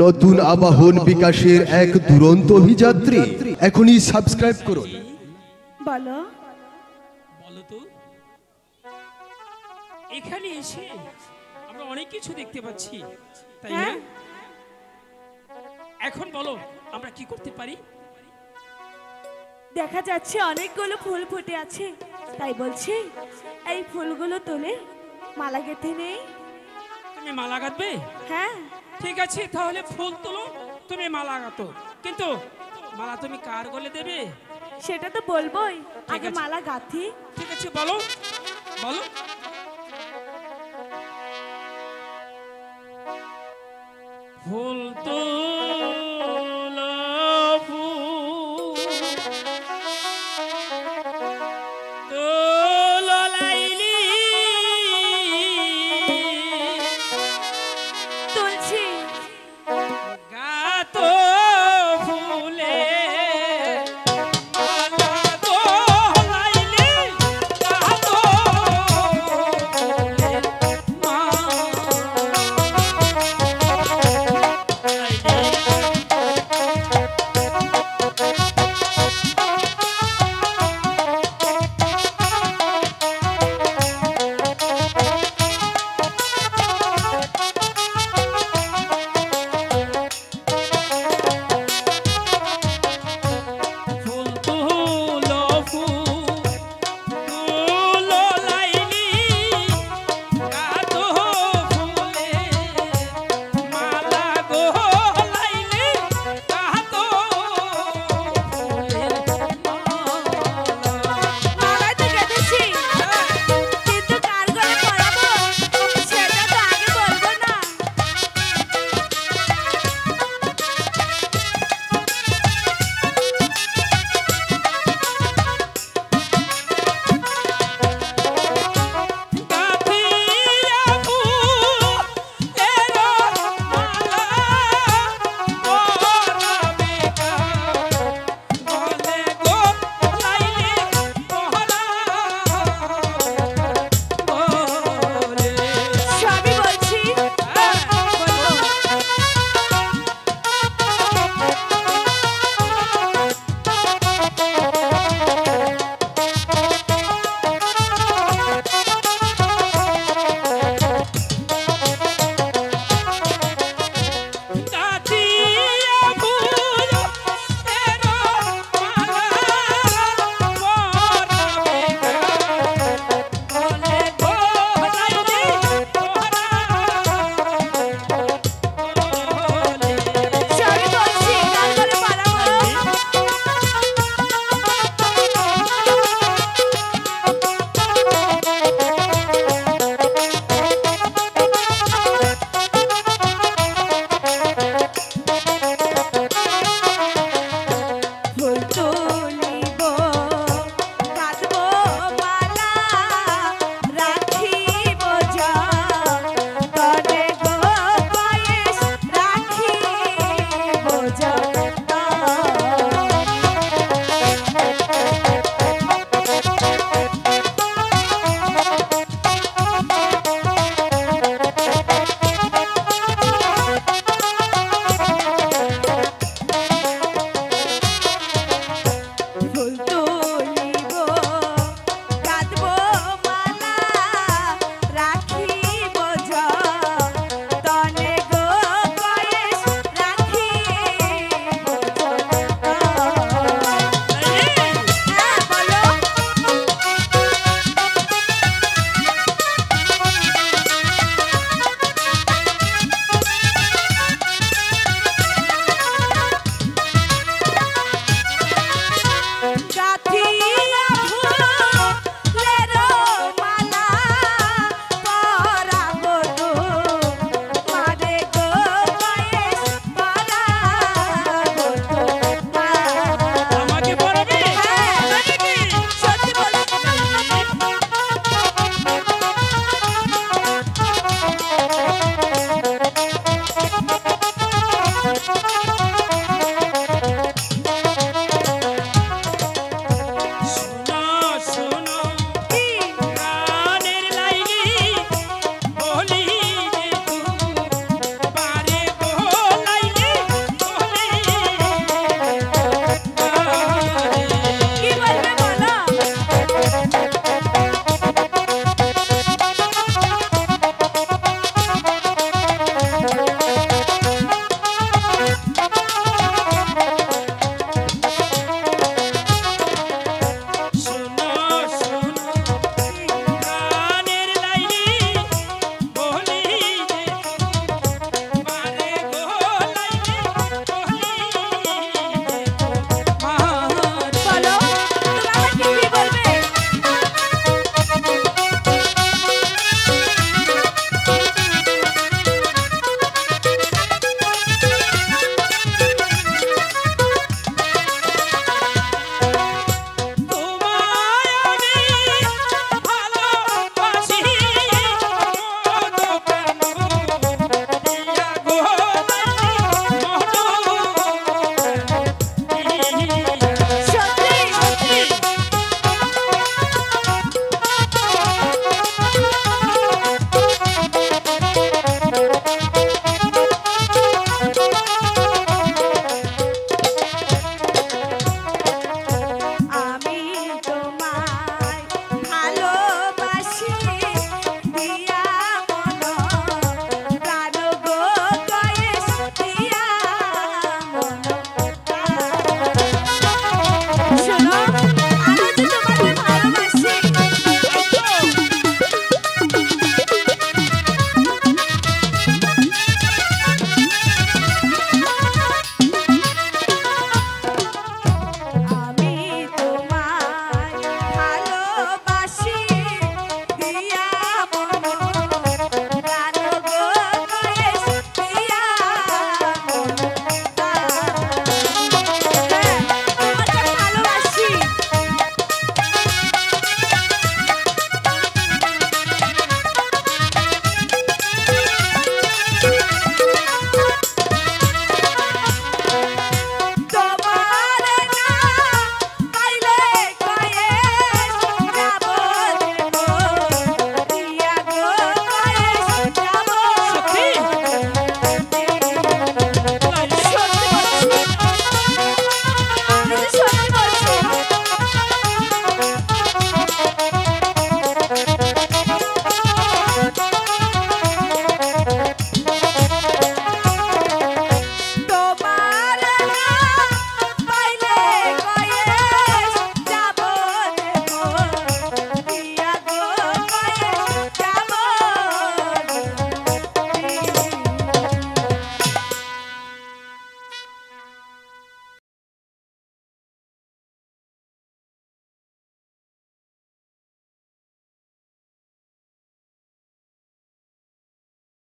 নতুন আবাহন বিকাশের এক দুরন্ত অভিযাত্রী। এখনই সাবস্ক্রাইব করুন। বলো বলো তো, এখানে এসে আমরা অনেক কিছু দেখতে পাচ্ছি, তাই না? হ্যাঁ। এখন বলো আমরা কি করতে পারি? দেখা যাচ্ছে অনেকগুলো ফুল ফুটে আছে, তাই বলছি এই ফুলগুলো তুলে মালা গেঁথে নেই। তুমি মালা গাঁথবে? হ্যাঁ। ঠিক আছে, তাহলে ফুল তোলো, তুমি মালা গাঁথো। কিন্তু মালা তুমি কার গলে দেবে? সেটা তো বলবোই, আগে আছে। মালা গাঁথি। ঠিক আছে, বলো বলো। ফুল তোলো, ফুল তোলো লাইলি, তুলছি। গাতো ফুলে মালা গো লাইলি, গাতো ফুলে ফুল তুলো, ফুল তুলো লাইলি, গাতো ফুলে মালা গো লাইলি, গাতো ফুলের মালায় তো গেঁথেছি, কিন্তু কার গলে পরাবো সেটা তো আগে বলবো না। গাথিয়া ফুলের মালা পরাবে গলে গো লাইলি, গলে সবই বলছি। গাথিয়া ফুলের মালা পরাবে গলে গো লাইলি, সবই বলছি, কার গলে পরাবো। ফুল তুলিব, গাঁথবো মালা, রাখিব যতনে গো বয়েস, রাখিব যতনে। ফুল তুলিব, গাঁথবো মালা, রাখিব যতনে গো বয়েস, রাখিব যতনে। হ্যাঁ, বলো। গাথিয়া ফুলের মালা পরাবো তোমারে গো বয়েস, পরাবো তোমারে। আমাকে পরাবে? হ্যাঁ, সত্যি বলছি।